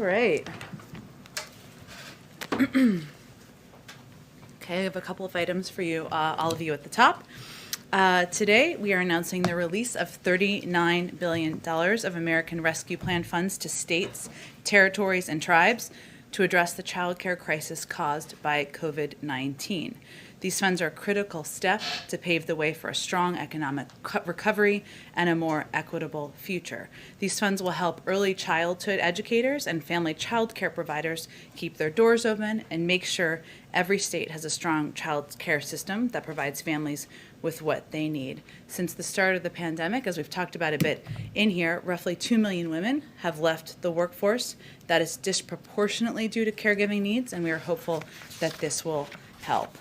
right. Okay, I have a couple of items for you, all of you at the top. Today, we are announcing the release of $39 billion of American Rescue Plan funds to states, territories, and tribes to address the child care crisis caused by COVID-19. These funds are a critical step to pave the way for a strong economic recovery and a more equitable future. These funds will help early childhood educators and family child care providers keep their doors open and make sure every state has a strong child care system that provides families with what they need. Since the start of the pandemic, as we've talked about a bit in here, roughly 2 million women have left the workforce. That is disproportionately due to caregiving needs, and we are hopeful that this will help.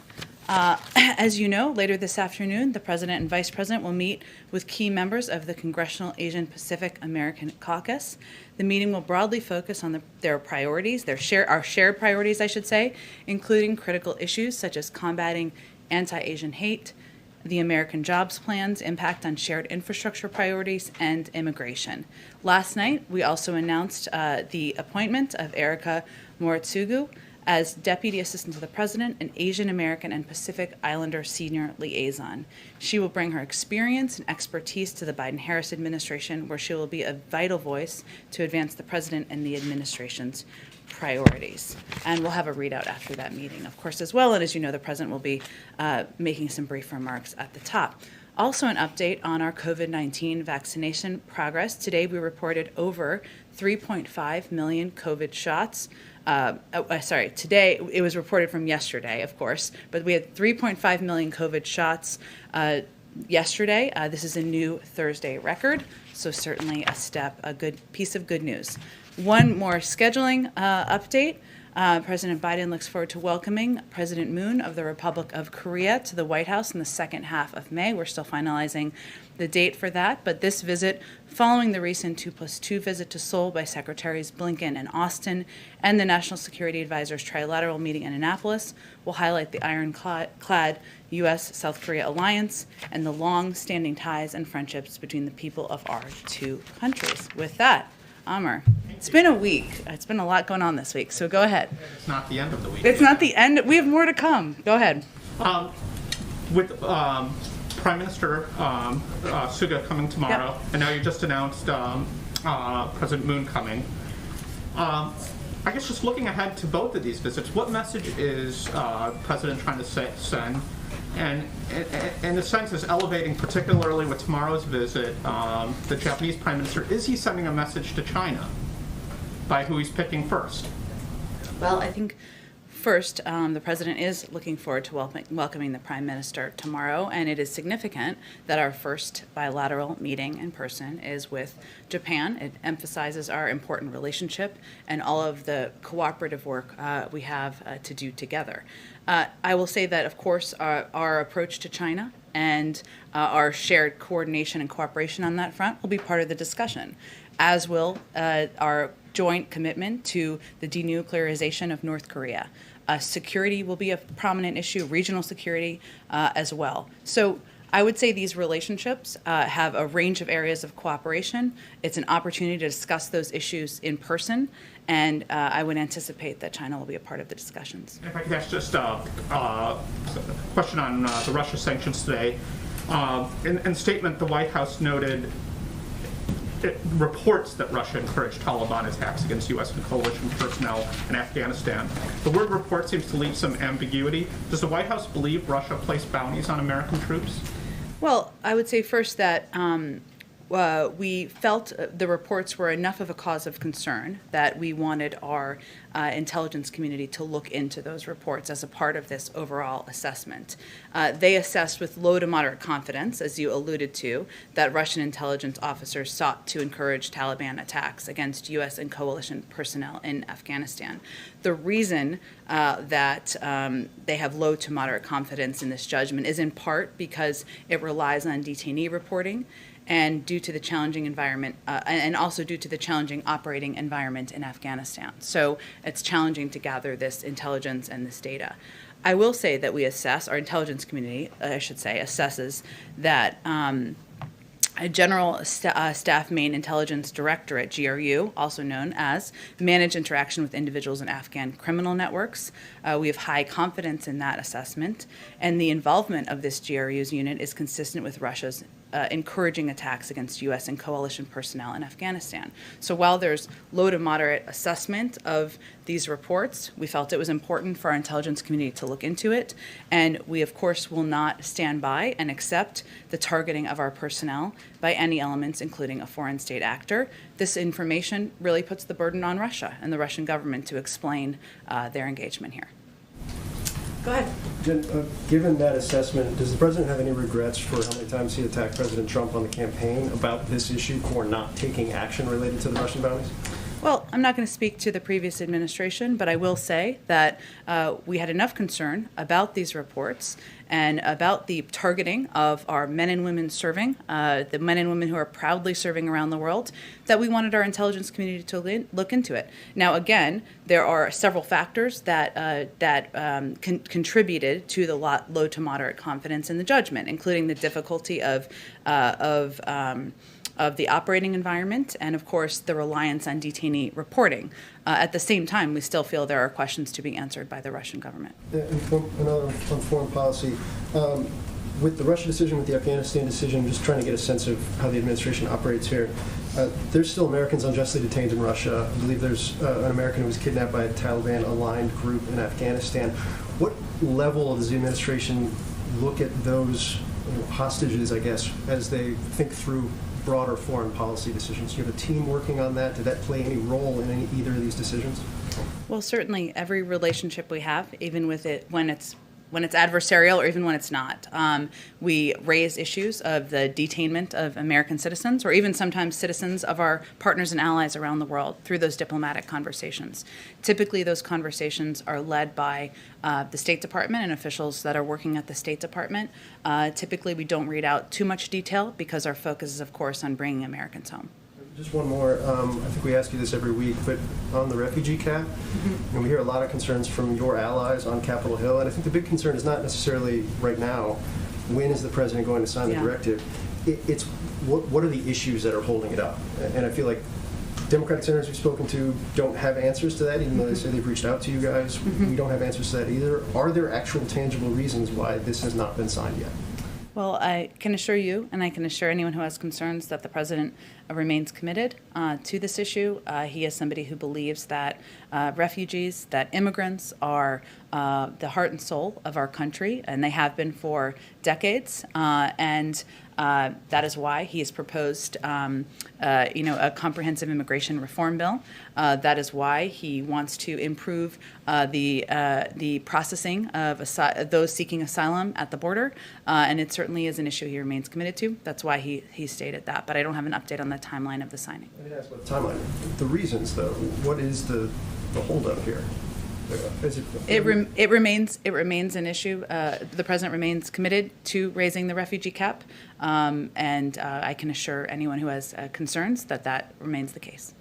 As you know, later this afternoon, the President and Vice President will meet with key members of the Congressional Asian Pacific American Caucus. The meeting will broadly focus on their priorities, our shared priorities, I should say, including critical issues such as combating anti-Asian hate, the American Jobs Plan's impact on shared infrastructure priorities, and immigration. Last night, we also announced the appointment of Erica Moritsugu as Deputy Assistant to the President, an Asian American and Pacific Islander Senior Liaison. She will bring her experience and expertise to the Biden-Harris administration, where she will be a vital voice to advance the President and the administration's priorities. And we'll have a readout after that meeting, of course, as well. And as you know, the President will be making some brief remarks at the top. Also, an update on our COVID-19 vaccination progress. Today, we reported over 3.5 million COVID shots. Today, it was reported from yesterday, of course, but we had 3.5 million COVID shots yesterday. This is a new Thursday record, so certainly a good piece of good news. One more scheduling update. President Biden looks forward to welcoming President Moon of the Republic of Korea to the White House in the second half of May. We're still finalizing the date for that, but this visit, following the recent 2+2 visit to Seoul by Secretaries Blinken and Austin and the National Security Advisor's trilateral meeting in Annapolis, will highlight the ironclad U.S.-South Korea alliance and the long-standing ties and friendships between the people of our two countries. With that, Amr, it's been a week. It's been a lot going on this week, so go ahead. It's not the end of the week. It's not the end. We have more to come. Go ahead. With Prime Minister Suga coming tomorrow, and now you just announced President Moon coming. I guess just looking ahead to both of these visits, what message is the President trying to send? And in a sense, is elevating, particularly with tomorrow's visit, the Japanese Prime Minister, is he sending a message to China by who he's picking first? Well, I think first, the President is looking forward to welcoming the Prime Minister tomorrow, and it is significant that our first bilateral meeting in person is with Japan. It emphasizes our important relationship and all of the cooperative work we have to do together. I will say that, of course, our approach to China and our shared coordination and cooperation on that front will be part of the discussion, as will our joint commitment to the denuclearization of North Korea. Security will be a prominent issue, regional security as well. So I would say these relationships have a range of areas of cooperation. It's an opportunity to discuss those issues in person, and I would anticipate that China will be a part of the discussions. If I could ask just a question on the Russia sanctions today. In statement, the White House noted it reports that Russia encouraged Taliban attacks against U.S. and coalition personnel in Afghanistan. The word report seems to leave some ambiguity. Does the White House believe Russia placed bounties on American troops? Well, I would say first that we felt the reports were enough of a cause of concern that we wanted our intelligence community to look into those reports as a part of this overall assessment. They assessed with low to moderate confidence, as you alluded to, that Russian intelligence officers sought to encourage Taliban attacks against U.S. and coalition personnel in Afghanistan. The reason that they have low to moderate confidence in this judgment is in part because it relies on detainee reporting, and due to the challenging environment, and also due to the challenging operating environment in Afghanistan. So it's challenging to gather this intelligence and this data. I will say that we assess, our intelligence community, I should say, assesses that a General Staff Main Intelligence Director at GRU, also known as Manage Interaction with Individuals in Afghan Criminal Networks. We have high confidence in that assessment, and the involvement of this GRU's unit is consistent with Russia's encouraging attacks against U.S. and coalition personnel in Afghanistan. So while there's low to moderate assessment of these reports, we felt it was important for our intelligence community to look into it, and we, of course, will not stand by and accept the targeting of our personnel by any elements, including a foreign state actor. This information really puts the burden on Russia and the Russian government to explain their engagement here. Go ahead. Jen, given that assessment, does the president have any regrets for how many times he attacked President Trump on the campaign about this issue for not taking action related to the Russian bounties? Well, I'm not going to speak to the previous administration, but I will say that we had enough concern about these reports and about the targeting of our men and women serving, the men and women who are proudly serving around the world, that we wanted our intelligence community to look into it. Now, again, there are several factors that contributed to the low to moderate confidence in the judgment, including the difficulty of the operating environment and, of course, the reliance on detainee reporting. At the same time, we still feel there are questions to be answered by the Russian government. Another on foreign policy. With the Russia decision, with the Afghanistan decision, just trying to get a sense of how the administration operates here. There's still Americans unjustly detained in Russia. I believe there's an American who was kidnapped by a Taliban-aligned group in Afghanistan. What level does the administration look at those hostages, I guess, as they think through broader foreign policy decisions? Do you have a team working on that? Did that play any role in either of these decisions? Well, certainly every relationship we have, even with it when it's adversarial or even when it's not, we raise issues of the detainment of American citizens or even sometimes citizens of our partners and allies around the world through those diplomatic conversations. Typically, those conversations are led by the State Department and officials that are working at the State Department. Typically, we don't read out too much detail because our focus is, of course, on bringing Americans home. Just one more. I think we ask you this every week, but on the refugee cap, we hear a lot of concerns from your allies on Capitol Hill, and I think the big concern is not necessarily right now, when is the president going to sign the directive? It's what are the issues that are holding it up? And I feel like Democratic senators we've spoken to don't have answers to that, even though they say they've reached out to you guys. We don't have answers to that either. Are there actual tangible reasons why this has not been signed yet? Well, I can assure you, and I can assure anyone who has concerns, that the president remains committed to this issue. He is somebody who believes that refugees, that immigrants are the heart and soul of our country, and they have been for decades. And that is why he has proposed, a comprehensive immigration reform bill. That is why he wants to improve the processing of those seeking asylum at the border, and it certainly is an issue he remains committed to. That's why he stated that. But I don't have an update on the timeline of the signing. I didn't ask about the timeline. The reasons, though. What is the holdup here? It remains an issue. The president remains committed to raising the refugee cap, and I can assure anyone who has concerns that remains the case.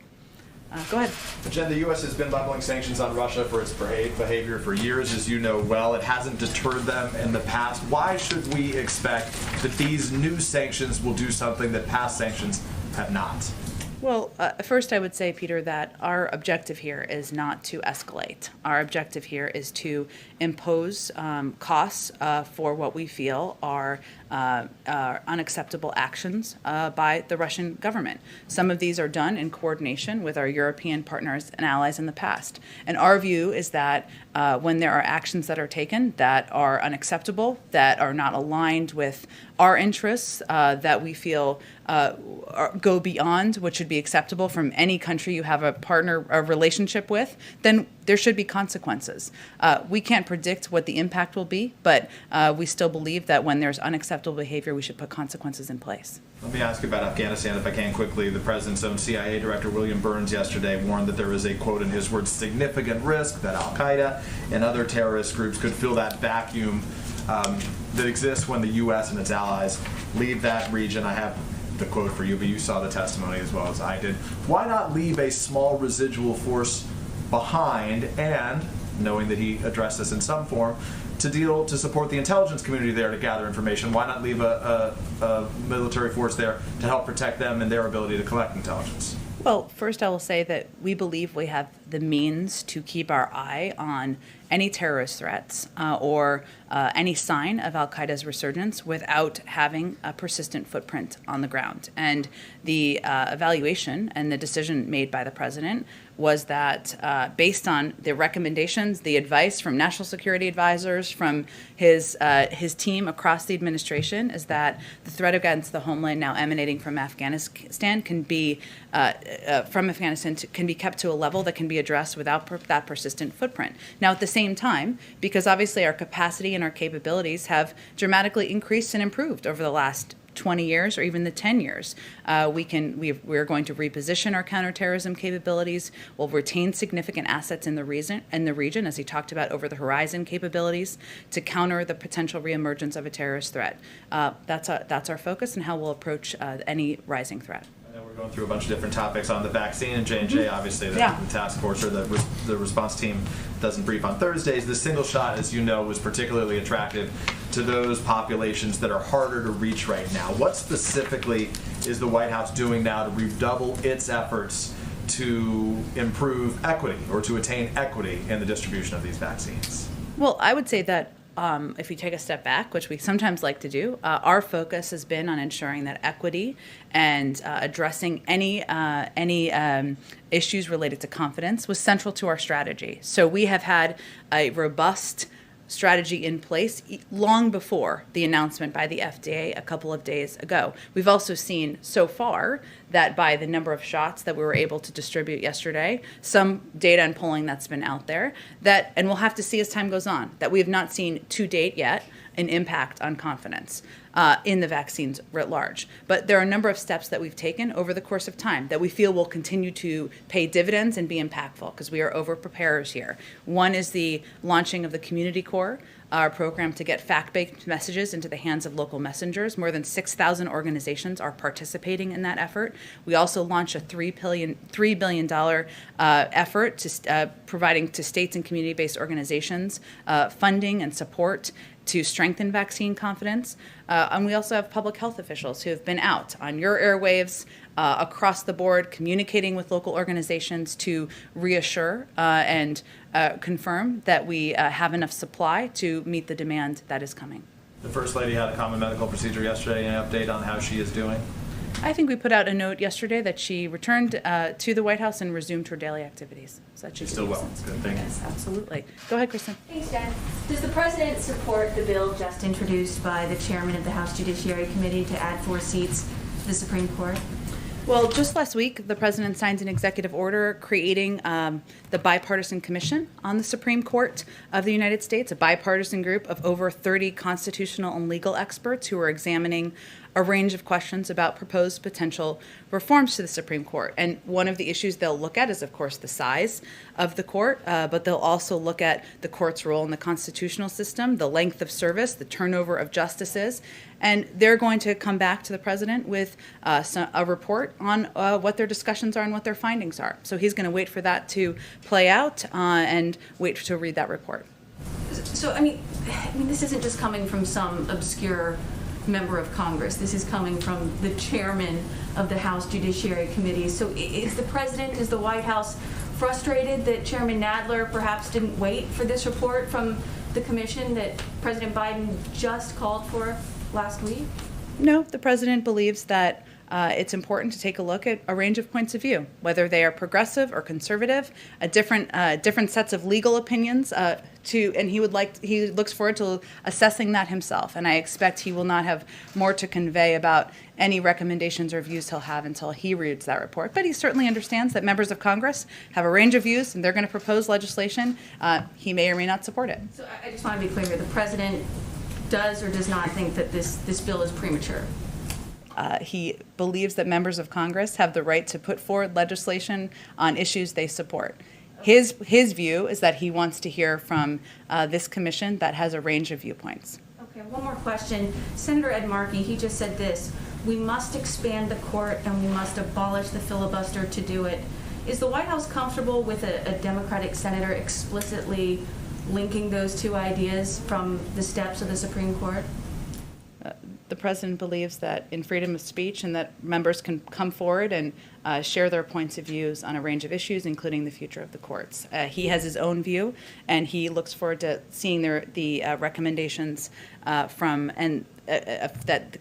Go ahead. Jen, the U.S. has been leveling sanctions on Russia for its behavior for years, as you know well. It hasn't deterred them in the past. Why should we expect that these new sanctions will do something that past sanctions have not? Well, first I would say, Peter, that our objective here is not to escalate. Our objective here is to impose costs for what we feel are unacceptable actions by the Russian government. Some of these are done in coordination with our European partners and allies in the past. And our view is that when there are actions that are taken that are unacceptable, that are not aligned with our interests, that we feel go beyond what should be acceptable from any country you have a relationship with, then there should be consequences. We can't predict what the impact will be, but we still believe that when there's unacceptable behavior, we should put consequences in place. Let me ask you about Afghanistan, if I can, quickly. The president's own CIA director, William Burns, yesterday warned that there is a, quote, in his words, significant risk that al-Qaeda and other terrorist groups could fill that vacuum that exists when the U.S. and its allies leave that region. I have the quote for you, but you saw the testimony as well as I did. Why not leave a small residual force behind and, knowing that he addressed this in some form, to support the intelligence community there to gather information? Why not leave a military force there to help protect them and their ability to collect intelligence? Well, first I will say that we believe we have the means to keep our eye on any terrorist threats or any sign of al-Qaeda's resurgence without having a persistent footprint on the ground. And the evaluation and the decision made by the president was that based on the recommendations, the advice from national security advisors, from his team across the administration, is that the threat against the homeland now emanating from Afghanistan can be kept to a level that can be addressed without that persistent footprint. Now, at the same time, because obviously our capacity and our capabilities have dramatically increased and improved over the last 20 years or even the 10 years. We're going to reposition our counterterrorism capabilities. We'll retain significant assets in the region, as he talked about, over-the-horizon capabilities to counter the potential reemergence of a terrorist threat. That's our focus and how we'll approach any rising threat. I know we're going through a bunch of different topics on the vaccine, and J&J, obviously, the task force or the response team doesn't brief on Thursdays. The single shot, as you know, was particularly attractive to those populations that are harder to reach right now. What specifically is the White House doing now to redouble its efforts to improve equity or to attain equity in the distribution of these vaccines? Well, I would say that if we take a step back, which we sometimes like to do, our focus has been on ensuring that equity and addressing any issues related to confidence was central to our strategy. So we have had a robust strategy in place long before the announcement by the FDA a couple of days ago. We've also seen so far that by the number of shots that we were able to distribute yesterday, some data and polling that's been out there, that, and we'll have to see as time goes on, that we have not seen to date yet an impact on confidence in the vaccines writ large. But there are a number of steps that we've taken over the course of time that we feel will continue to pay dividends and be impactful because we are over-preparers here. One is the launching of the Community Corps, our program to get fact-based messages into the hands of local messengers. More than 6,000 organizations are participating in that effort. We also launched a $3 billion effort to providing to states and community-based organizations funding and support to strengthen vaccine confidence. And we also have public health officials who have been out on your airwaves across the board, communicating with local organizations to reassure and confirm that we have enough supply to meet the demand that is coming. The First Lady had a common medical procedure yesterday. An update on how she is doing? I think we put out a note yesterday that she returned to the White House and resumed her daily activities. So that She's still well. Good, thank you. Yes, absolutely. Go ahead, Kristen. Thanks, Jen. Does the President support the bill just introduced by the Chairman of the House Judiciary Committee to add 4 seats to the Supreme Court? Well, just last week, the President signed an executive order creating the Bipartisan Commission on the Supreme Court of the United States, a bipartisan group of over 30 constitutional and legal experts who are examining a range of questions about proposed potential reforms to the Supreme Court. And one of the issues they'll look at is, of course, the size of the court, but they'll also look at the court's role in the constitutional system, the length of service, the turnover of justices, and they're going to come back to the president with a report on what their discussions are and what their findings are. So he's going to wait for that to play out and wait to read that report. So, I mean, this isn't just coming from some obscure member of Congress. This is coming from the chairman of the House Judiciary Committee. So is the White House frustrated that Chairman Nadler perhaps didn't wait for this report from the commission that President Biden just called for last week? No, the president believes that it's important to take a look at a range of points of view, whether they are progressive or conservative, different sets of legal opinions. And he looks forward to assessing that himself. And I expect he will not have more to convey about any recommendations or views he'll have until he reads that report. But he certainly understands that members of Congress have a range of views, and they're going to propose legislation. He may or may not support it. So I just want to be clear here: the president does or does not think that this bill is premature? He believes that members of Congress have the right to put forward legislation on issues they support. His view is that he wants to hear from this commission that has a range of viewpoints. Okay, one more question. Senator Ed Markey, he just said this: we must expand the court and we must abolish the filibuster to do it. Is the White House comfortable with a Democratic senator explicitly linking those two ideas from the steps of the Supreme Court? The president believes that in freedom of speech and that members can come forward and share their points of views on a range of issues, including the future of the courts. He has his own view, and he looks forward to seeing the recommendations that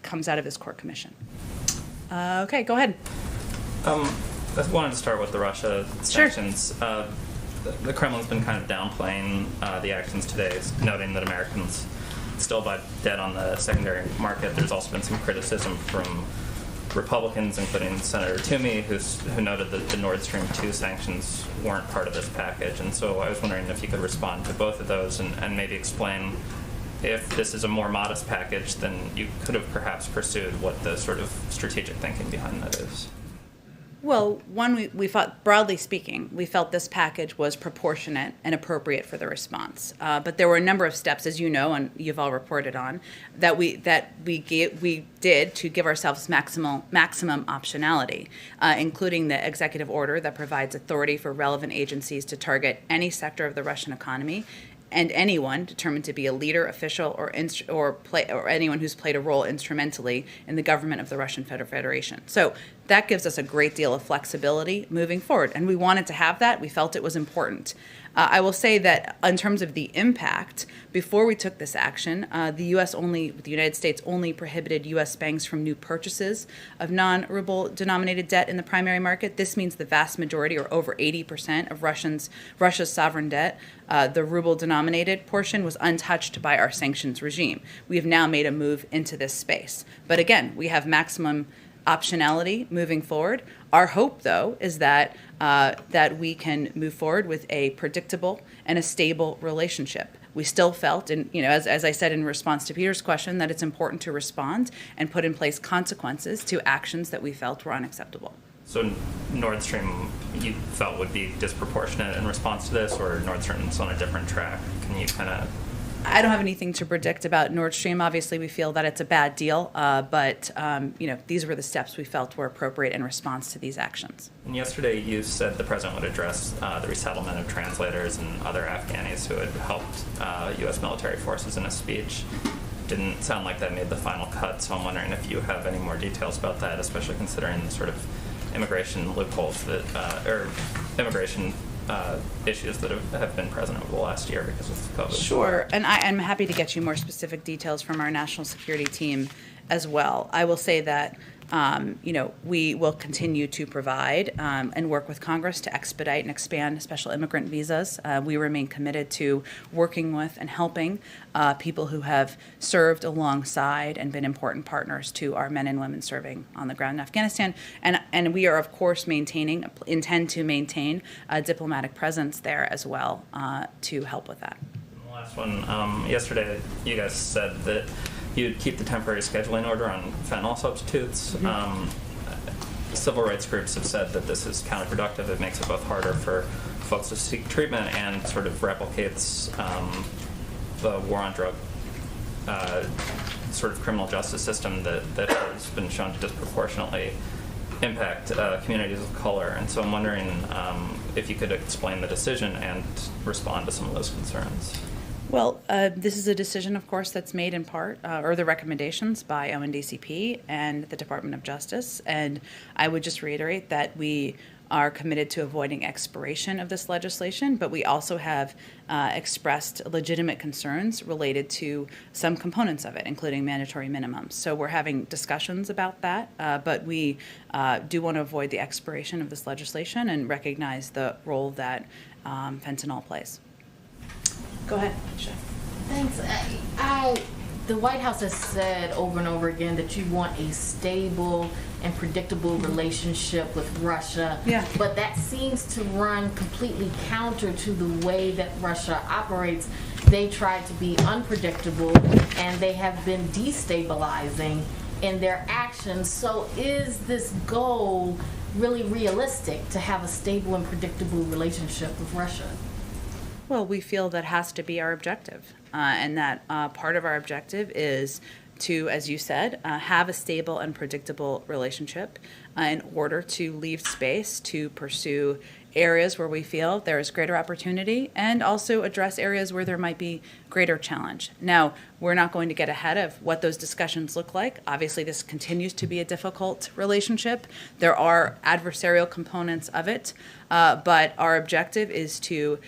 comes out of his court commission. Okay, go ahead. I wanted to start with the Russia sanctions. Sure. The Kremlin's been kind of downplaying the actions today, noting that Americans still buy debt on the secondary market. There's also been some criticism from Republicans, including Senator Toomey, who noted that the Nord Stream 2 sanctions weren't part of this package. And so I was wondering if you could respond to both of those and maybe explain if this is a more modest package, then you could have perhaps pursued what the sort of strategic thinking behind that is. Well, one, we thought, broadly speaking, we felt this package was proportionate and appropriate for the response. But there were a number of steps, as you know, and you've all reported on, that we did to give ourselves maximum optionality, including the executive order that provides authority for relevant agencies to target any sector of the Russian economy and anyone determined to be a leader, official, or anyone who's played a role instrumentally in the government of the Russian Federation. So that gives us a great deal of flexibility moving forward, and we wanted to have that. We felt it was important. I will say that in terms of the impact, before we took this action, the United States only prohibited U.S. banks from new purchases of non-ruble denominated debt in the primary market. This means the vast majority, or over 80% of Russia's sovereign debt, the ruble denominated portion, was untouched by our sanctions regime. We have now made a move into this space. But again, we have maximum optionality moving forward. Our hope, though, is that we can move forward with a predictable and a stable relationship. We still felt, and as I said in response to Peter's question, that it's important to respond and put in place consequences to actions that we felt were unacceptable. So Nord Stream, you felt would be disproportionate in response to this, or Nord Stream's on a different track? Can you kind of... I don't have anything to predict about Nord Stream. Obviously, we feel that it's a bad deal, but these were the steps we felt were appropriate in response to these actions. And yesterday, you said the president would address the resettlement of translators and other Afghanis who had helped U.S. military forces in a speech. Didn't sound like that made the final cut, so I'm wondering if you have any more details about that, especially considering the sort of immigration loopholes or immigration issues that have been present over the last year because of COVID. Sure, and I'm happy to get you more specific details from our national security team as well. I will say that we will continue to provide and work with Congress to expedite and expand special immigrant visas. We remain committed to working with and helping people who have served alongside and been important partners to our men and women serving on the ground in Afghanistan. And we are, of course, intend to maintain a diplomatic presence there as well to help with that. The last one, yesterday you guys said that you'd keep the temporary scheduling order on fentanyl substitutes. Mm-hmm. Civil rights groups have said that this is counterproductive. It makes it both harder for folks to seek treatment and sort of replicates the war on drug sort of criminal justice system that has been shown to disproportionately impact communities of color. And so I'm wondering if you could explain the decision and respond to some of those concerns. Well, this is a decision, of course, that's made in part, or the recommendations by ONDCP and the Department of Justice. And I would just reiterate that we are committed to avoiding expiration of this legislation, but we also have expressed legitimate concerns related to some components of it, including mandatory minimums. So we're having discussions about that, but we do want to avoid the expiration of this legislation and recognize the role that fentanyl plays. Go ahead, Chef. Thanks. The White House has said over and over again that you want a stable and predictable relationship with Russia. Yeah. But that seems to run completely counter to the way that Russia operates. They try to be unpredictable, and they have been destabilizing in their actions. So is this goal really realistic, to have a stable and predictable relationship with Russia? Well, we feel that has to be our objective, and that part of our objective is to, as you said, have a stable and predictable relationship in order to leave space to pursue areas where we feel there is greater opportunity and also address areas where there might be greater challenge. Now, we're not going to get ahead of what those discussions look like. Obviously, this continues to be a difficult relationship. There are adversarial components of it, but our objective is to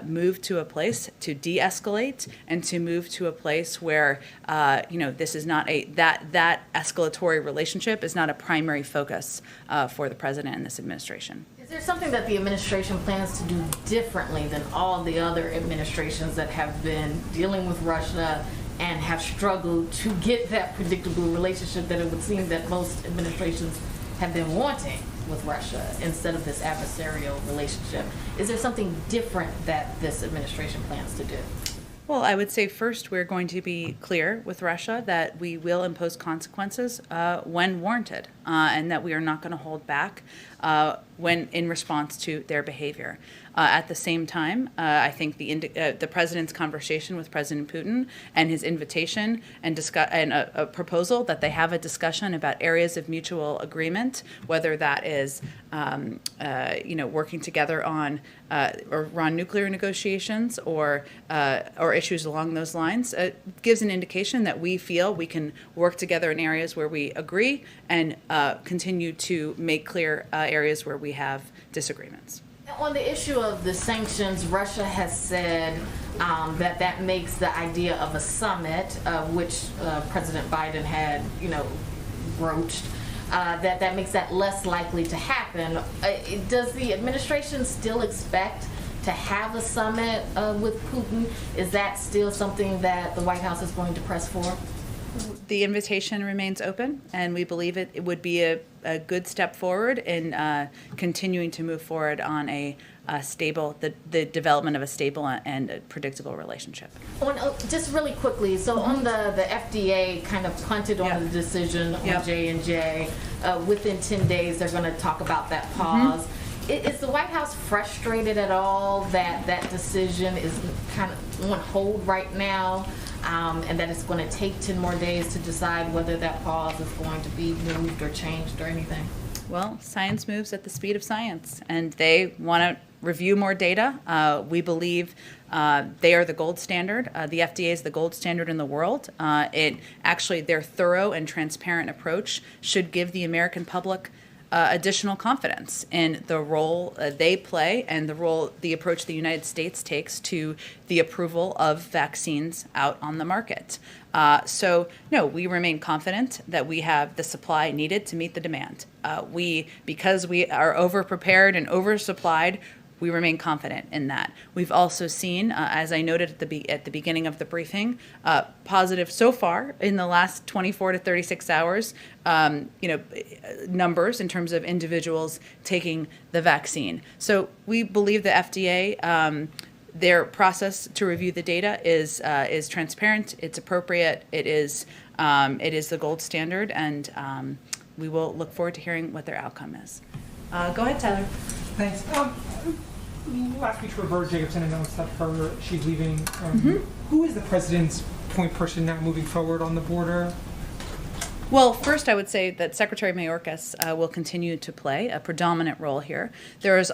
move to a place to de-escalate and to move to a place where this is not that escalatory relationship is not a primary focus for the president and this administration. Is there something that the administration plans to do differently than all the other administrations that have been dealing with Russia and have struggled to get that predictable relationship that it would seem that most administrations have been wanting with Russia instead of this adversarial relationship? Is there something different that this administration plans to do? Well, I would say first we're going to be clear with Russia that we will impose consequences when warranted, and that we are not going to hold back when in response to their behavior. At the same time, I think the president's conversation with President Putin and his invitation and a proposal that they have a discussion about areas of mutual agreement, whether that is working together on Iran nuclear negotiations or issues along those lines, gives an indication that we feel we can work together in areas where we agree and continue to make clear areas where we have disagreements. On the issue of the sanctions, Russia has said that makes the idea of a summit, which President Biden had, broached, that makes that less likely to happen. Does the administration still expect to have a summit with Putin? Is that still something that the White House is going to press for? The invitation remains open, and we believe it would be a good step forward in continuing to move forward on a stable, the development of a stable and a predictable relationship. Just really quickly, so on the FDA kind of punted on the decision on J&J. Within 10 days, they're going to talk about that pause. Is the White House frustrated at all that that decision is kind of on hold right now? And that it's going to take 10 more days to decide whether that pause is going to be moved or changed or anything? Well, science moves at the speed of science, and they want to review more data. We believe they are the gold standard. The FDA is the gold standard in the world. Their thorough and transparent approach should give the American public additional confidence in the role they play and the approach the United States takes to the approval of vaccines out on the market. We remain confident that we have the supply needed to meet the demand. Because we are overprepared and oversupplied, we remain confident in that. We've also seen, as I noted at the beginning of the briefing, positive so far in the last 24 to 36 hours, numbers in terms of individuals taking the vaccine. So we believe the FDA, their process to review the data is transparent, it's appropriate, it is the gold standard, and we will look forward to hearing what their outcome is. Go ahead, Tyler. Thanks. Last week, Roberta Jacobson announced that she's leaving. Who is the president's point person now moving forward on the border? Well, first, I would say that Secretary Mayorkas will continue to play a predominant role here. There's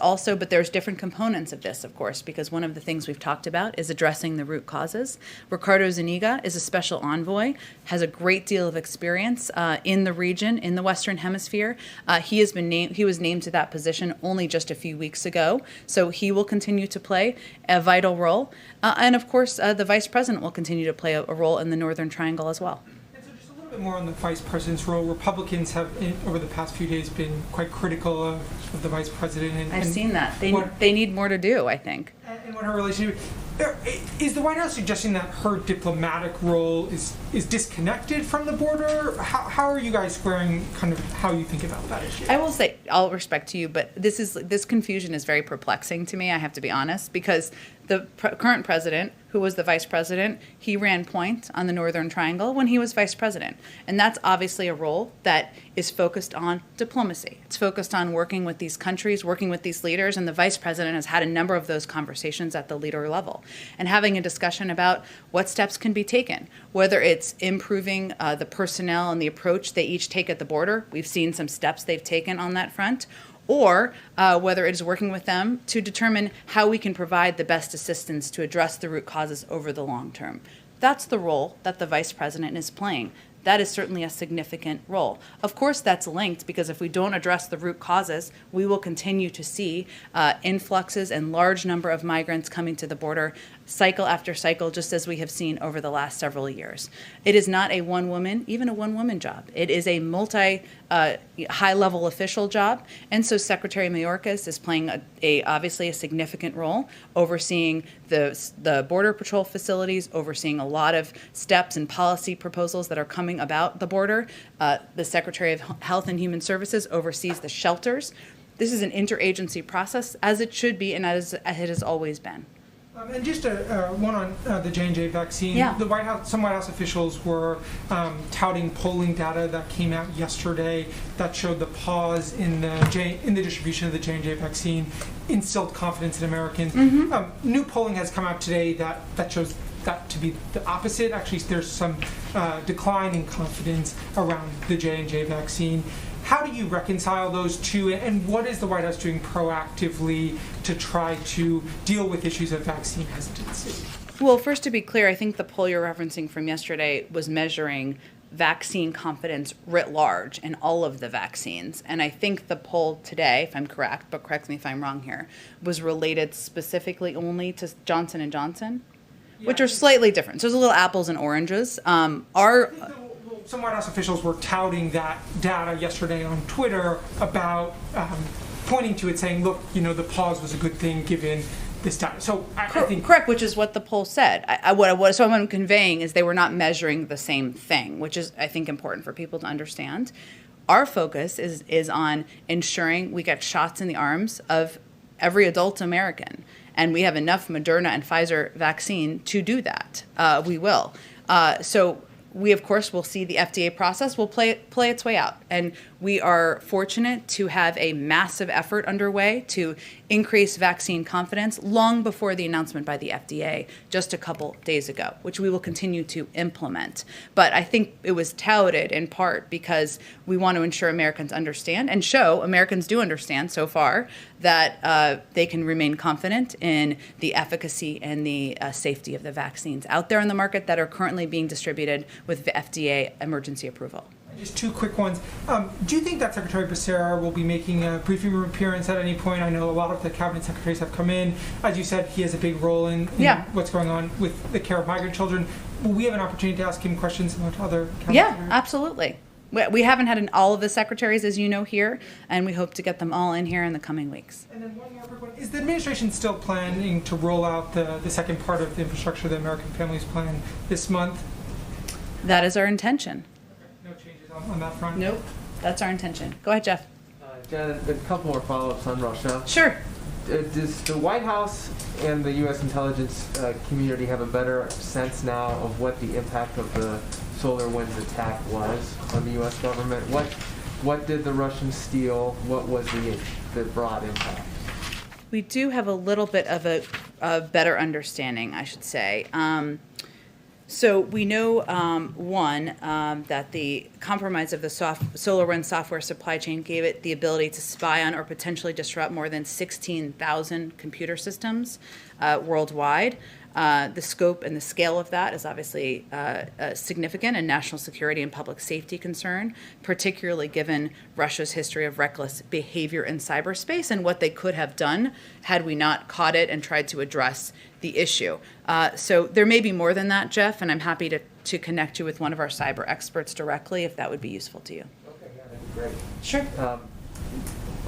different components of this, of course, because one of the things we've talked about is addressing the root causes. Ricardo Zuniga is a special envoy, has a great deal of experience in the region, in the Western Hemisphere. He was named to that position only just a few weeks ago, so he will continue to play a vital role. And of course, the Vice President will continue to play a role in the Northern Triangle as well. A bit more on the vice president's role. Republicans have, over the past few days, been quite critical of the vice president. I've seen that. They need more to do, I think. And what her relationship is the White House suggesting that her diplomatic role is disconnected from the border? How are you guys squaring kind of how you think about that issue? I will say, all respect to you, but this confusion is very perplexing to me, I have to be honest, because the current president, who was the vice president, he ran point on the Northern Triangle when he was vice president. And that's obviously a role that is focused on diplomacy. It's focused on working with these countries, working with these leaders, and the vice president has had a number of those conversations at the leader level and having a discussion about what steps can be taken, whether it's improving the personnel and the approach they each take at the border. We've seen some steps they've taken on that front, or whether it is working with them to determine how we can provide the best assistance to address the root causes over the long term. That's the role that the vice president is playing. That is certainly a significant role. Of course, that's linked because if we don't address the root causes, we will continue to see influxes and large number of migrants coming to the border cycle after cycle, just as we have seen over the last several years. It is not a even a one-woman job. It is a high-level official job, and so Secretary Mayorkas is playing obviously a significant role, overseeing the Border Patrol facilities, overseeing a lot of steps and policy proposals that are coming about the border. The Secretary of Health and Human Services oversees the shelters. This is an interagency process, as it should be and as it has always been. And just one on the J&J vaccine. Yeah. Some White House officials were touting polling data that came out yesterday that showed the pause in the distribution of the J&J vaccine instilled confidence in Americans. New polling has come out today that shows that to be the opposite. Actually, there's some decline in confidence around the J&J vaccine. How do you reconcile those two, and what is the White House doing proactively to try to deal with issues of vaccine hesitancy? Well, first, to be clear, I think the poll you're referencing from yesterday was measuring vaccine confidence writ large in all of the vaccines. And I think the poll today, if I'm correct, but correct me if I'm wrong here, was related specifically only to Johnson & Johnson, which are slightly different. So there's a little apples and oranges. Some White House officials were touting that data yesterday on Twitter about pointing to it, saying, look, the pause was a good thing given this data. So I think... Correct, which is what the poll said. What I'm conveying is they were not measuring the same thing, which is, I think, important for people to understand. Our focus is on ensuring we get shots in the arms of every adult American. And we have enough Moderna and Pfizer vaccine to do that. We will. So we, of course, will see the FDA process will play its way out. And we are fortunate to have a massive effort underway to increase vaccine confidence long before the announcement by the FDA just a couple days ago, which we will continue to implement. But I think it was touted in part because we want to ensure Americans understand and show Americans do understand so far that they can remain confident in the efficacy and the safety of the vaccines out there in the market that are currently being distributed with the FDA emergency approval. Just two quick ones. Do you think that Secretary Becerra will be making a briefing room appearance at any point? I know a lot of the cabinet secretaries have come in. As you said, he has a big role in what's going on with the care of migrant children. Will we have an opportunity to ask him questions about other cabinet secretaries? Absolutely. We haven't had all of the secretaries, as you know, here, and we hope to get them all in here in the coming weeks. And then one more quick one. Is the administration still planning to roll out the second part of the infrastructure, the American Families Plan, this month? That is our intention. No changes on that front? Nope. That's our intention. Go ahead, Jeff. Jen, a couple more follow-ups on Russia. Sure. Does the White House and the U.S. intelligence community have a better sense now of what the impact of the SolarWinds attack was on the U.S. government? What did the Russians steal? What was the broad impact? We do have a little bit of a better understanding, I should say. So we know, that the compromise of the SolarWinds software supply chain gave it the ability to spy on or potentially disrupt more than 16,000 computer systems worldwide. The scope and the scale of that is obviously significant and national security and public safety concern, particularly given Russia's history of reckless behavior in cyberspace and what they could have done had we not caught it and tried to address the issue. So there may be more than that, Jeff, and I'm happy to connect you with one of our cyber experts directly if that would be useful to you. Okay, yeah, that'd be great. Sure.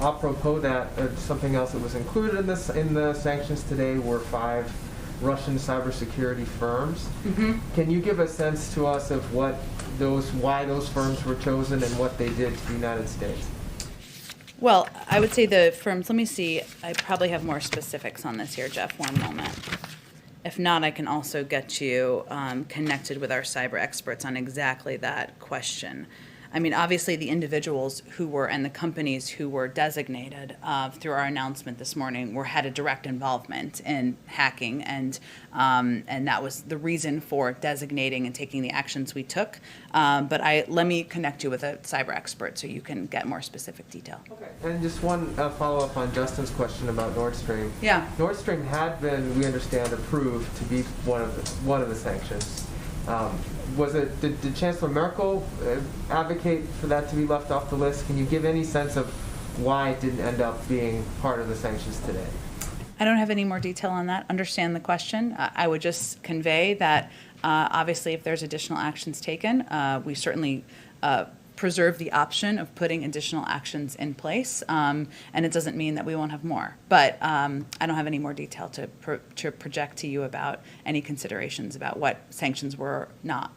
Apropos that, something else that was included in the sanctions today were 5 Russian cybersecurity firms. Mm-hmm. Can you give a sense to us of why those firms were chosen and what they did to the United States? Well, I would say the firms, let me see, I probably have more specifics on this here, Jeff, one moment. If not, I can also get you connected with our cyber experts on exactly that question. I mean, obviously, the individuals who were and the companies who were designated through our announcement this morning had a direct involvement in hacking, and that was the reason for designating and taking the actions we took. But let me connect you with a cyber expert so you can get more specific detail. Okay. And just one follow-up on Justin's question about Nord Stream. Yeah. Nord Stream had been, we understand, approved to be one of the sanctions. Did Chancellor Merkel advocate for that to be left off the list? Can you give any sense of why it didn't end up being part of the sanctions today? I don't have any more detail on that. Understand the question. I would just convey that obviously if there's additional actions taken, we certainly preserve the option of putting additional actions in place, and it doesn't mean that we won't have more. But I don't have any more detail to project to you about any considerations about what sanctions were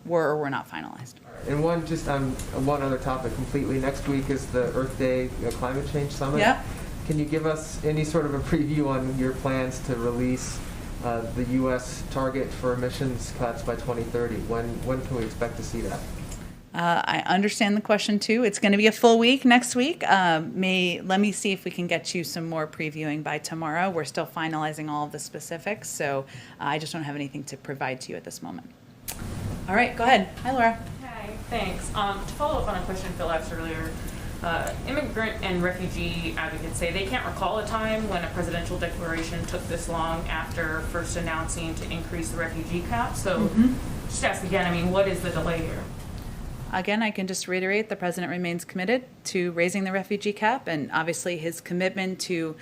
or were not finalized. And one other topic completely. Next week is the Earth Day Climate Change Summit. Yeah. Can you give us any sort of a preview on your plans to release the U.S. target for emissions cuts by 2030? When can we expect to see that? I understand the question too. It's going to be a full week next week. Let me see if we can get you some more previewing by tomorrow. We're still finalizing all of the specifics, so I just don't have anything to provide to you at this moment. All right, go ahead. Hi, Laura. Hi, thanks. To follow up on a question Phil asked earlier, immigrant and refugee advocates say they can't recall a time when a presidential declaration took this long after first announcing to increase the refugee cap. So just ask again, I mean, what is the delay here? Again, I can just reiterate the president remains committed to raising the refugee cap, and obviously his commitment to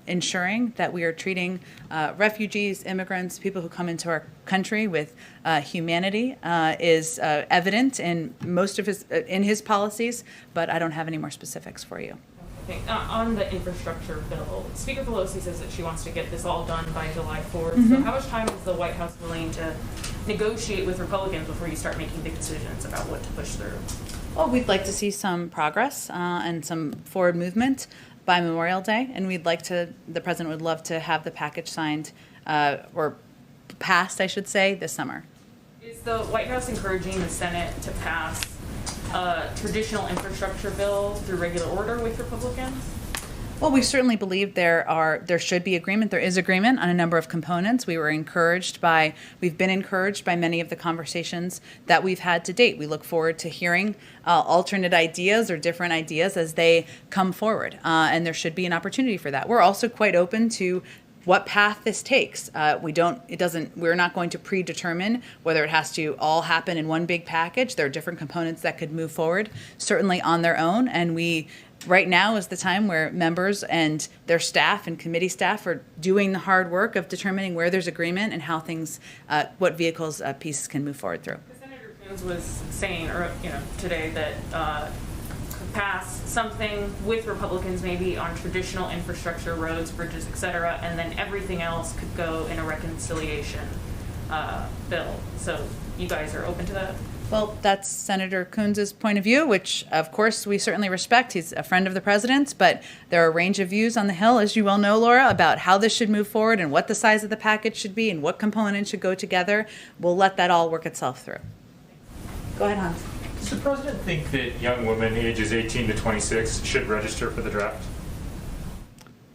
ensuring that we are treating refugees, immigrants, people who come into our country with humanity is evident in most of his policies, but I don't have any more specifics for you. Okay. On the infrastructure bill, Speaker Pelosi says that she wants to get this all done by July 4th. So how much time is the White House willing to negotiate with Republicans before you start making big decisions about what to push through? Well, we'd like to see some progress and some forward movement by Memorial Day, and the president would love to have the package signed or passed, I should say, this summer. Is the White House encouraging the Senate to pass a traditional infrastructure bill through regular order with Republicans? Well, we certainly believe there should be agreement. There is agreement on a number of components. We've been encouraged by many of the conversations that we've had to date. We look forward to hearing alternate ideas or different ideas as they come forward, and there should be an opportunity for that. We're also quite open to what path this takes. We're not going to predetermine whether it has to all happen in one big package. There are different components that could move forward, certainly on their own, and right now is the time where members and their staff and committee staff are doing the hard work of determining where there's agreement and how what vehicles pieces can move forward through. Senator Coons was saying, today that pass something with Republicans maybe on traditional infrastructure, roads, bridges, et cetera, and then everything else could go in a reconciliation bill. So you guys are open to that? Well, that's Senator Coons' point of view, which, of course, we certainly respect. He's a friend of the president's, but there are a range of views on the Hill, as you well know, Laura, about how this should move forward and what the size of the package should be and what components should go together. We'll let that all work itself through. Go ahead, Hans. Does the president think that young women ages 18 to 26 should register for the draft?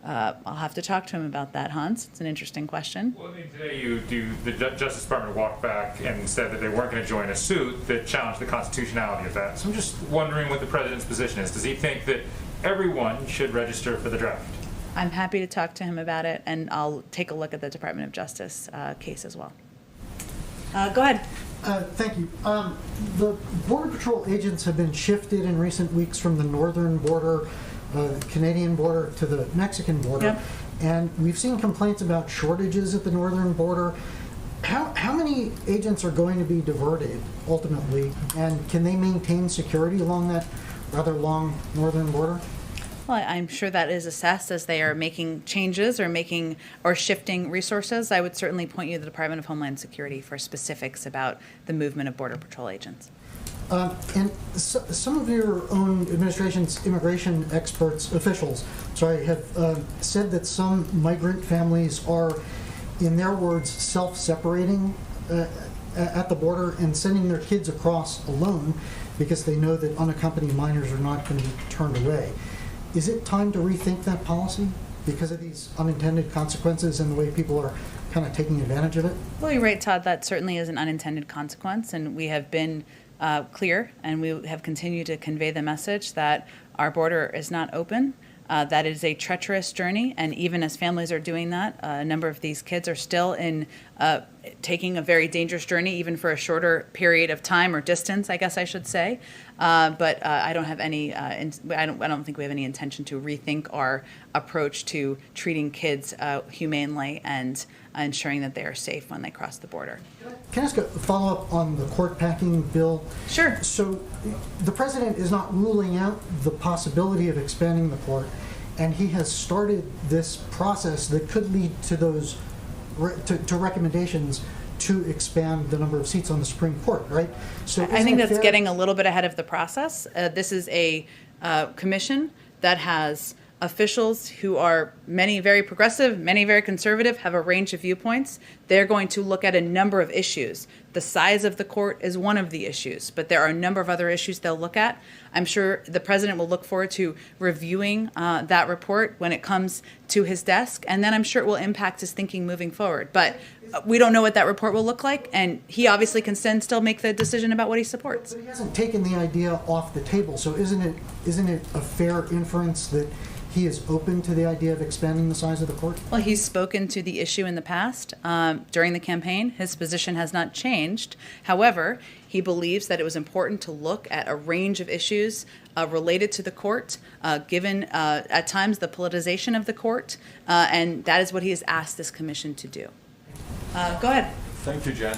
I'll have to talk to him about that, Hans. It's an interesting question. Well, I mean, today the Justice Department walked back and said that they weren't going to join a suit that challenged the constitutionality of that. So I'm just wondering what the president's position is. Does he think that everyone should register for the draft? I'm happy to talk to him about it, and I'll take a look at the Department of Justice case as well. Go ahead. Thank you. The Border Patrol agents have been shifted in recent weeks from the northern border, the Canadian border, to the Mexican border. Yep. And we've seen complaints about shortages at the northern border. How many agents are going to be diverted ultimately, and can they maintain security along that rather long northern border? Well, I'm sure that is assessed as they are making changes or shifting resources. I would certainly point you to the Department of Homeland Security for specifics about the movement of Border Patrol agents. And some of your own administration's immigration officials, have said that some migrant families are, in their words, self-separating at the border and sending their kids across alone. because they know that unaccompanied minors are not going to be turned away. Is it time to rethink that policy because of these unintended consequences and the way people are kind of taking advantage of it? Well, you're right, Todd. That certainly is an unintended consequence, and we have been clear, and we have continued to convey the message that our border is not open. That is a treacherous journey, and even as families are doing that, a number of these kids are still in taking a very dangerous journey, even for a shorter period of time or distance, I guess I should say. But I don't have any. I don't think we have any intention to rethink our approach to treating kids humanely and ensuring that they are safe when they cross the border. Can I ask a follow-up on the court packing bill? Sure. So the president is not ruling out the possibility of expanding the court, and he has started this process that could lead to those to recommendations to expand the number of seats on the Supreme Court, right? So I think that's getting a little bit ahead of the process. This is a commission that has officials who are many very progressive, many very conservative, have a range of viewpoints. They're going to look at a number of issues. The size of the court is one of the issues, but there are a number of other issues they'll look at. I'm sure the president will look forward to reviewing that report when it comes to his desk, and then I'm sure it will impact his thinking moving forward. But we don't know what that report will look like, and he obviously can then still make the decision about what he supports. But he hasn't taken the idea off the table, so isn't it a fair inference that he is open to the idea of expanding the size of the court? Well, he's spoken to the issue in the past. During the campaign, his position has not changed. However, he believes that it was important to look at a range of issues related to the court, given at times the politicization of the court, and that is what he has asked this commission to do. Go ahead. Thank you, Jen.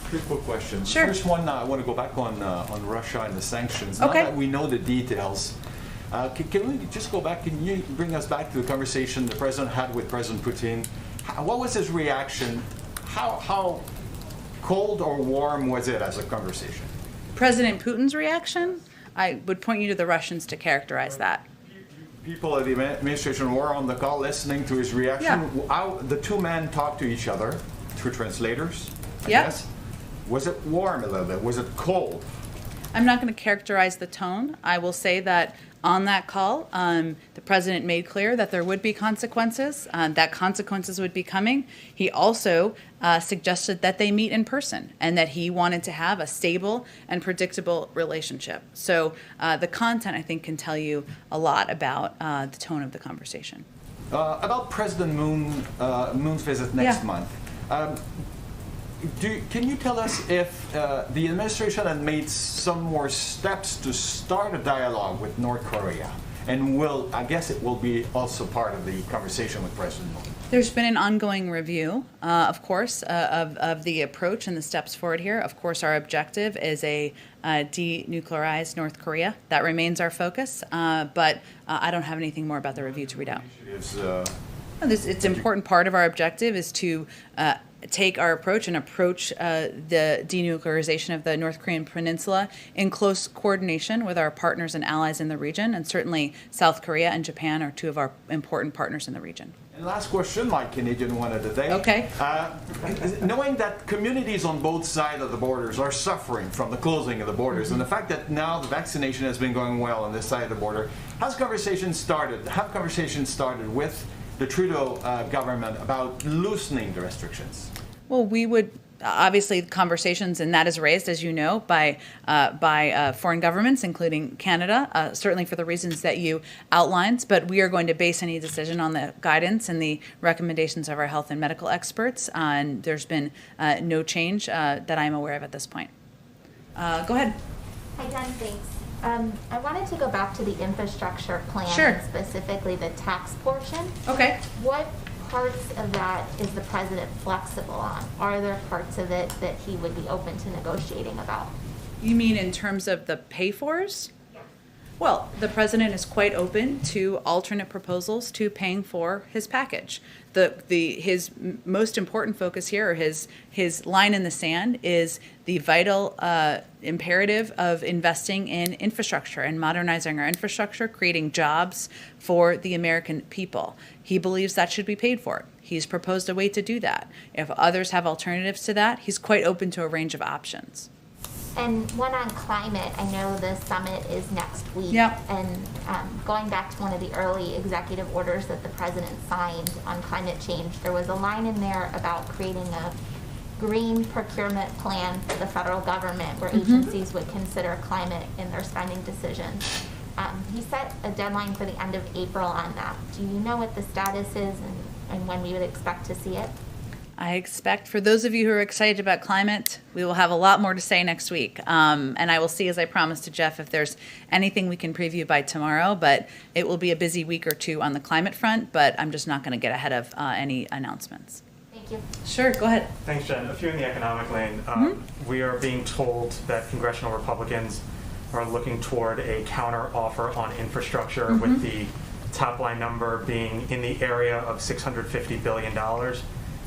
Three quick questions. Sure. First one, I want to go back on Russia and the sanctions. Okay. Now that we know the details, can we just go back? Can you bring us back to the conversation the president had with President Putin? What was his reaction? How cold or warm was it as a conversation? President Putin's reaction? I would point you to the Russians to characterize that. People at the administration were on the call listening to his reaction. Yeah. How the two men talked to each other through translators, I Yeah. guess. Was it warm a little bit? Was it cold? I'm not going to characterize the tone. I will say that on that call, the president made clear that there would be consequences, that consequences would be coming. He also suggested that they meet in person and that he wanted to have a stable and predictable relationship. So the content, I think, can tell you a lot about the tone of the conversation. About President Moon's visit next Yeah. month. Can you tell us if the administration had made some more steps to start a dialogue with North Korea? And I guess it will be also part of the conversation with President Moon. There's been an ongoing review, of course, of the approach and the steps forward here. Of course, our objective is a denuclearized North Korea. That remains our focus, but I don't have anything more about the review to read out. It's an important part of our objective is to take our approach and approach the denuclearization of the North Korean peninsula in close coordination with our partners and allies in the region, and certainly South Korea and Japan are two of our important partners in the region. And last question, my Canadian one of the day. Okay. Knowing that communities on both sides of the borders are suffering from the closing of the borders, and the fact that now the vaccination has been going well on this side of the border, have conversations started with the Trudeau government about loosening the restrictions? Well, we would obviously conversations, and that is raised, as you know, by foreign governments, including Canada, certainly for the reasons that you outlined. But we are going to base any decision on the guidance and the recommendations of our health and medical experts. And there's been no change that I'm aware of at this point. Go ahead. Hi, Jen. Thanks. I wanted to go back to the infrastructure plan, Sure. and specifically the tax portion. Okay. What parts of that is the president flexible on? Are there parts of it that he would be open to negotiating about? You mean in terms of the pay-fors? Well, the president is quite open to alternate proposals to paying for his package. His most important focus here, or his line in the sand, is the vital imperative of investing in infrastructure and modernizing our infrastructure, creating jobs for the American people. He believes that should be paid for. He's proposed a way to do that. If others have alternatives to that, he's quite open to a range of options. And one on climate, I know the summit is next week. Yep. And going back to one of the early executive orders that the president signed on climate change, there was a line in there about creating a green procurement plan for the federal government where agencies would consider climate in their spending decisions. He set a deadline for the end of April on that. Do you know what the status is and when we would expect to see it? I expect for those of you who are excited about climate, we will have a lot more to say next week. And I will see, as I promised to Jeff, if there's anything we can preview by tomorrow. But it will be a busy week or two on the climate front, but I'm just not going to get ahead of any announcements. Thank you. Sure, go ahead. Thanks, Jen. A few in the economic lane. We are being told that congressional Republicans are looking toward a counter offer on infrastructure with the top line number being in the area of $650 billion.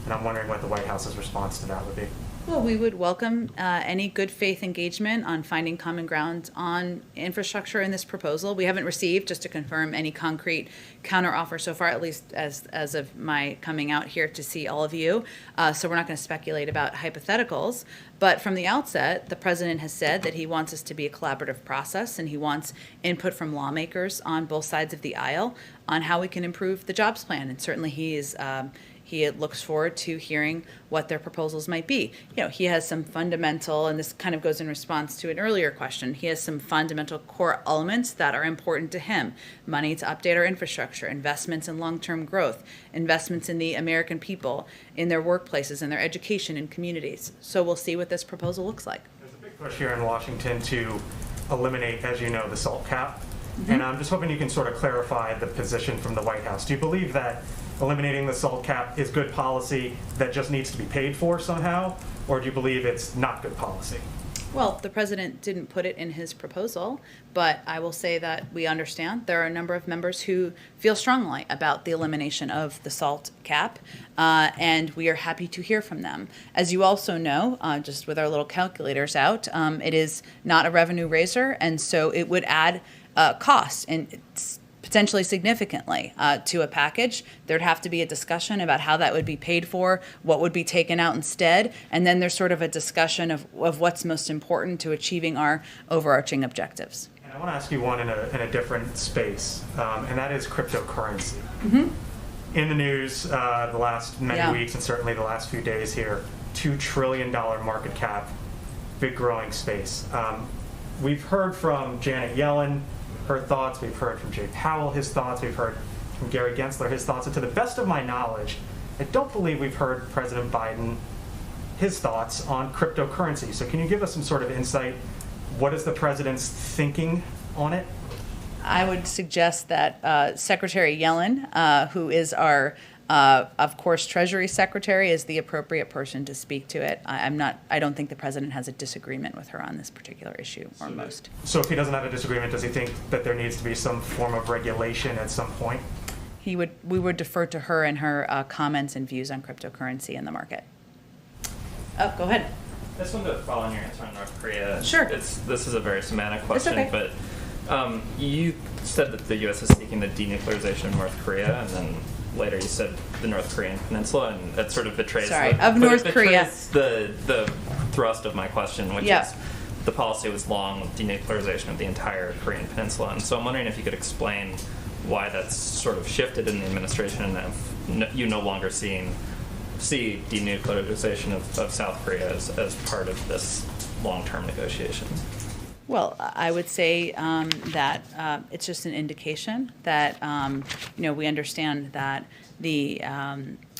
And I'm wondering what the White House's response to that would be. Well, we would welcome any good faith engagement on finding common ground on infrastructure in this proposal. We haven't received, just to confirm, any concrete counteroffer so far, at least as of my coming out here to see all of you. So we're not going to speculate about hypotheticals. But from the outset, the president has said that he wants us to be a collaborative process, and he wants input from lawmakers on both sides of the aisle on how we can improve the jobs plan. And certainly he looks forward to hearing what their proposals might be. You know, he has some fundamental, and this kind of goes in response to an earlier question, he has some fundamental core elements that are important to him. Money to update our infrastructure, investments in long-term growth, investments in the American people, in their workplaces, in their education and communities. So we'll see what this proposal looks like. There's a big push here in Washington to eliminate, as you know, the SALT cap. And I'm just hoping you can sort of clarify the position from the White House. Do you believe that eliminating the SALT cap is good policy that just needs to be paid for somehow, or do you believe it's not good policy? Well, the president didn't put it in his proposal, but I will say that we understand there are a number of members who feel strongly about the elimination of the SALT cap, and we are happy to hear from them. As you also know, just with our little calculators out, it is not a revenue raiser, and so it would add cost, and it's potentially significantly to a package. There'd have to be a discussion about how that would be paid for, what would be taken out instead, and then there's sort of a discussion of what's most important to achieving our overarching objectives. And I want to ask you one in a different space, and that is cryptocurrency. In the news the last many weeks, and certainly the last few days here, $2 trillion market cap, big growing space. We've heard from Janet Yellen, her thoughts. We've heard from Jay Powell, his thoughts. We've heard from Gary Gensler, his thoughts. And to the best of my knowledge, I don't believe we've heard President Biden, his thoughts on cryptocurrency. So can you give us some sort of insight? What is the president's thinking on it? I would suggest that Secretary Yellen, who is our of course, Treasury Secretary, is the appropriate person to speak to it. I don't think the president has a disagreement with her on this particular issue, or most. So if he doesn't have a disagreement, does he think that there needs to be some form of regulation at some point? We would defer to her and her comments and views on cryptocurrency in the market. Oh, go ahead. I just wanted to follow on your answer on North Korea. Sure. This is a very semantic question, okay. but you said that the U.S. is seeking the denuclearization of North Korea, and then later you said the North Korean peninsula, and that sort of betrays North Korea. The thrust of my question, which is the policy was long denuclearization of the entire Korean peninsula. And so I'm wondering if you could explain why that's sort of shifted in the administration, and if you no longer see denuclearization of South Korea as part of this long-term negotiation. Well, I would say that it's just an indication that we understand that the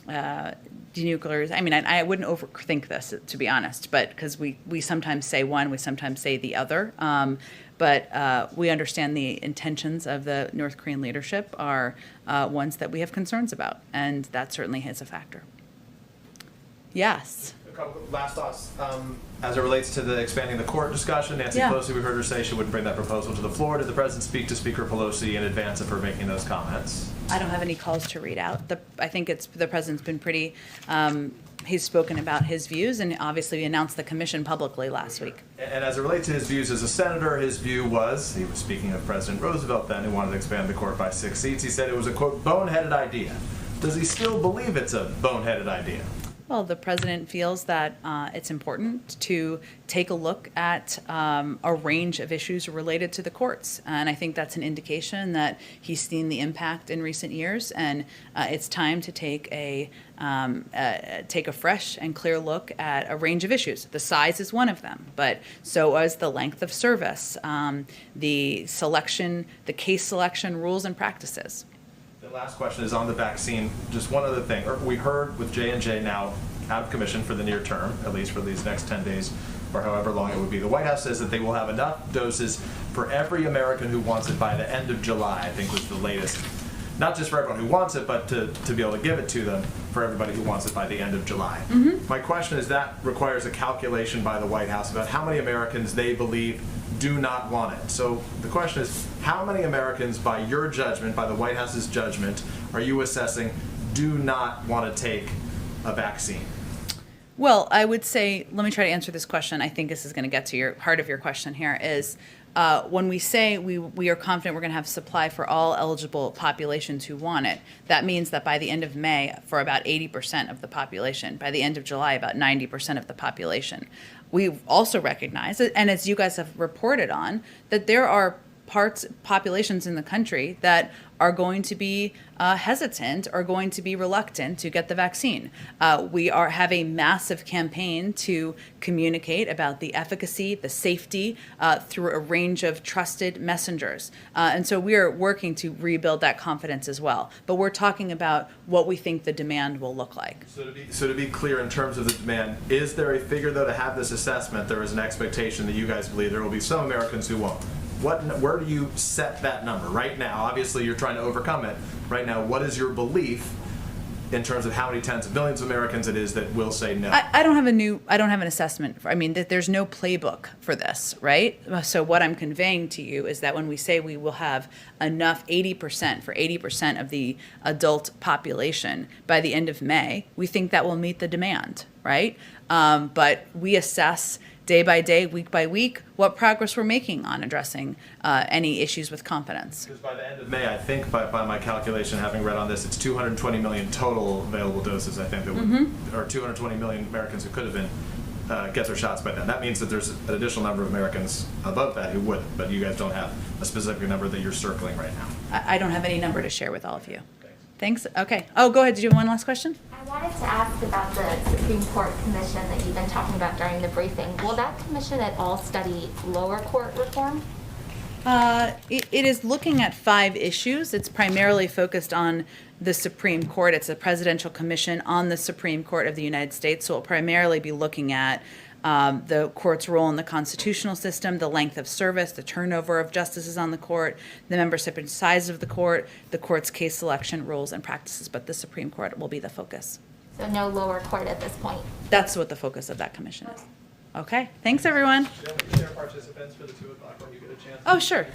denuclearization. I mean, I wouldn't overthink this, to be honest, but because we sometimes say one, we sometimes say the other. But we understand the intentions of the North Korean leadership are ones that we have concerns about, and that certainly is a factor. Yes. A couple last thoughts. As it relates to the expanding the court discussion, Nancy Pelosi, we heard her say she wouldn't bring that proposal to the floor. Did the president speak to Speaker Pelosi in advance of her making those comments? I don't have any calls to read out. I think the president's been pretty, he's spoken about his views, and obviously he announced the commission publicly last week. And as it relates to his views as a senator, his view was, he was speaking of President Roosevelt then, who wanted to expand the court by 6 seats. He said it was a, quote, boneheaded idea. Does he still believe it's a boneheaded idea? Well, the president feels that it's important to take a look at a range of issues related to the courts. And I think that's an indication that he's seen the impact in recent years, and it's time to take a fresh and clear look at a range of issues. The size is one of them, but so is the length of service, the case selection rules and practices. The last question is on the vaccine. Just one other thing. We heard with J&J now out of commission for the near term, at least for these next 10 days or however long it would be. The White House says that they will have enough doses for every American who wants it by the end of July, I think was the latest. Not just for everyone who wants it, but to be able to give it to them for everybody who wants it by the end of July. Mm-hmm. My question is, that requires a calculation by the White House about how many Americans they believe do not want it. So the question is, how many Americans, by your judgment, by the White House's judgment, are you assessing do not want to take a vaccine? Well, I would say, let me try to answer this question. I think this is going to get to your heart of your question here, is when we say we are confident we're going to have supply for all eligible populations who want it, that means that by the end of May, for about 80% of the population, by the end of July, about 90% of the population. We also recognize, and as you guys have reported on, that there are populations in the country that are going to be hesitant or going to be reluctant to get the vaccine. We have a massive campaign to communicate about the efficacy, the safety through a range of trusted messengers. And so we are working to rebuild that confidence as well. But we're talking about what we think the demand will look like. So to be clear, in terms of the demand, is there a figure, though, to have this assessment? There is an expectation that you guys believe there will be some Americans who won't. Where do you set that number right now? Obviously, you're trying to overcome it. Right now, what is your belief in terms of how many tens of millions of Americans it is that will say no? I don't have an assessment. I mean, there's no playbook for this, right? So what I'm conveying to you is that when we say we will have enough 80% of the adult population by the end of May, we think that will meet the demand, right? But we assess day by day, week by week, what progress we're making on addressing any issues with confidence. Because by the end of May, I think by my calculation, having read on this, it's 220 million total available doses, I think, that would, or 220 million Americans who could have been get their shots by then. That means that there's an additional number of Americans above that who wouldn't, but you guys don't have a specific number that you're circling right now. I don't have any number to share with all of you. Thanks. Okay. Oh, go ahead. Did you have one last question? I wanted to ask about the Supreme Court commission that you've been talking about during the briefing. Will that commission at all study lower court reform? It is looking at 5 issues. It's primarily focused on the Supreme Court. It's a presidential commission on the Supreme Court of the United States, so it'll primarily be looking at the court's role in the constitutional system, the length of service, the turnover of justices on the court, the membership and size of the court's case selection rules and practices, but the Supreme Court will be the focus. So no lower court at this point? That's what the focus of that commission is. Okay, thanks everyone. Share participants for the 2 o'clock when you get a chance. Oh, sure.